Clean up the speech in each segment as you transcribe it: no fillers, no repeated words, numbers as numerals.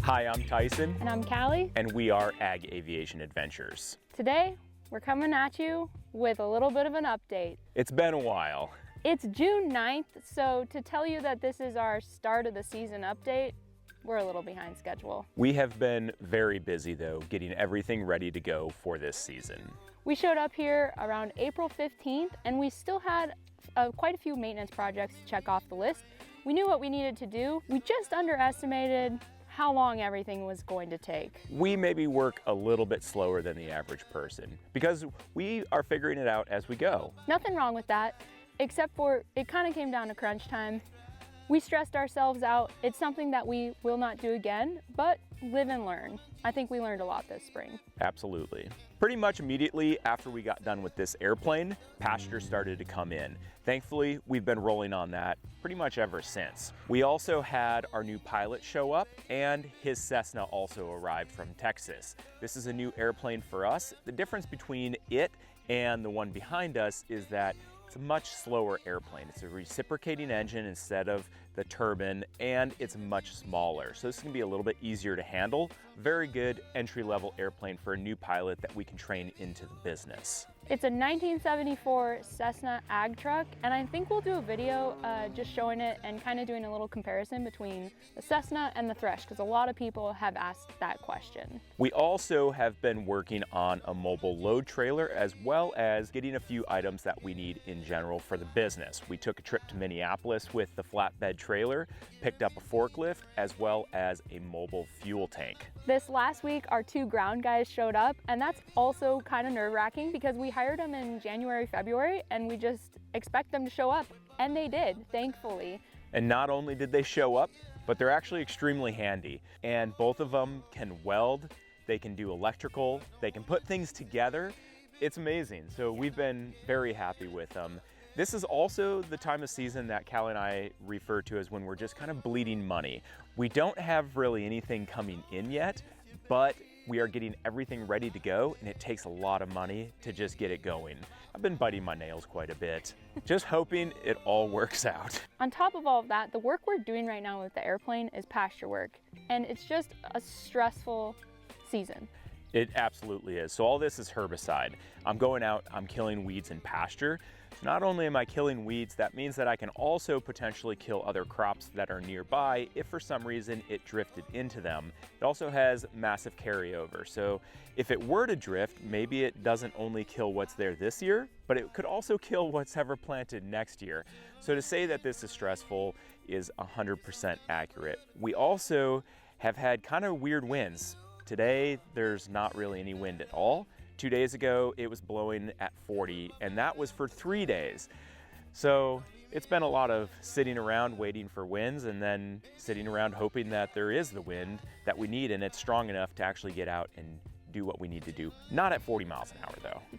Hi, I'm Tyson. And I'm Callie. And we are Aviation Adventures. Today, we're coming at you with a little bit of an update. It's been a while. It's June 9th, so to tell you that this is our start of the season update, we're a little behind schedule. We have been very busy though, getting everything ready to go for this season. We showed up here around April 15th and we still had quite a few maintenance projects to check off the list. We knew what we needed to do. We just underestimated how long everything was going to take. We maybe work a little bit slower than the average person because we are figuring it out as we go. Nothing wrong with that, except for it kind of came down to crunch time. We stressed ourselves out. It's something that we will not do again, but live and learn. I think we learned a lot this spring. Absolutely. Pretty much immediately after we got done with this airplane, Pasture started to come in. Thankfully, we've been rolling on that pretty much ever since. We also had our new pilot show up and his Cessna also arrived from Texas. This is a new airplane for us. The difference between it and the one behind us is that it's a much slower airplane. It's a reciprocating engine instead of the turbine, and it's much smaller. So this is gonna be a little bit easier to handle. Very good entry-level airplane for a new pilot that we can train into the business. It's a 1974 Cessna Ag truck, and I think we'll do a video just showing it and kind of doing a little comparison between the Cessna and the Thresh, because a lot of people have asked that question. We also have been working on a mobile load trailer as well as getting a few items that we need in general for the business. We took a trip to Minneapolis with the flatbed trailer, picked up a forklift, as well as a mobile fuel tank. This last week, our two ground guys showed up, and that's also kind of nerve-wracking because we hired them in January, February, and we just expect them to show up, and they did, thankfully. And not only did they show up, but they're actually extremely handy. And both of them can weld, they can do electrical, they can put things together. It's amazing. So we've been very happy with them. This is also the time of season that Callie and I refer to as when we're just kind of bleeding money. We don't have really anything coming in yet, but we are getting everything ready to go, and it takes a lot of money to just get it going. I've been biting my nails quite a bit, just hoping it all works out. On top of all of that, the work we're doing right now with the airplane is pasture work, and it's just a stressful season. It absolutely is. So all this is herbicide. I'm going out, I'm killing weeds in pasture. So not only am I killing weeds, that means that I can also potentially kill other crops that are nearby if for some reason it drifted into them. It also has massive carryover. So if it were to drift, maybe it doesn't only kill what's there this year, but it could also kill what's ever planted next year. So to say that this is stressful is 100% accurate. We also have had kind of weird winds. Today, there's not really any wind at all. 2 days ago, it was blowing at 40, and that was for 3 days. So it's been a lot of sitting around waiting for winds and then sitting around hoping that there is the wind that we need and it's strong enough to actually get out and do what we need to do. Not at 40 miles an hour though.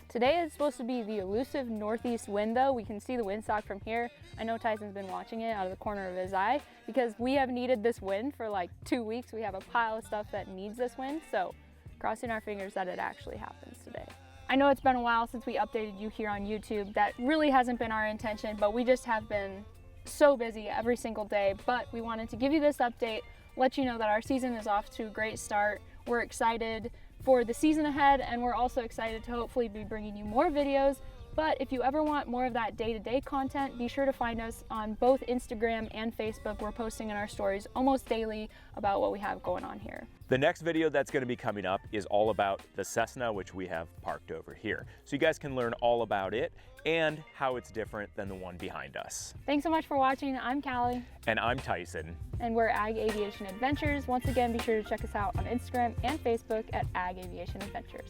Today is supposed to be the elusive northeast wind though. We can see the windsock from here. I know Tyson's been watching it out of the corner of his eye because we have needed this wind for like 2 weeks. We have a pile of stuff that needs this wind, so crossing our fingers that it actually happens today. I know it's been a while since we updated you here on YouTube. That really hasn't been our intention, but we just have been so busy every single day. But we wanted to give you this update, let you know that our season is off to a great start. We're excited for the season ahead, and we're also excited to hopefully be bringing you more videos. But if you ever want more of that day-to-day content, be sure to find us on both Instagram and Facebook. We're posting in our stories almost daily about what we have going on here. The next video that's going to be coming up is all about the Cessna, which we have parked over here. So you guys can learn all about it and how it's different than the one behind us. Thanks so much for watching. I'm Callie. And I'm Tyson. And we're Ag Aviation Adventures. Once again, be sure to check us out on Instagram and Facebook at Ag Aviation Adventures.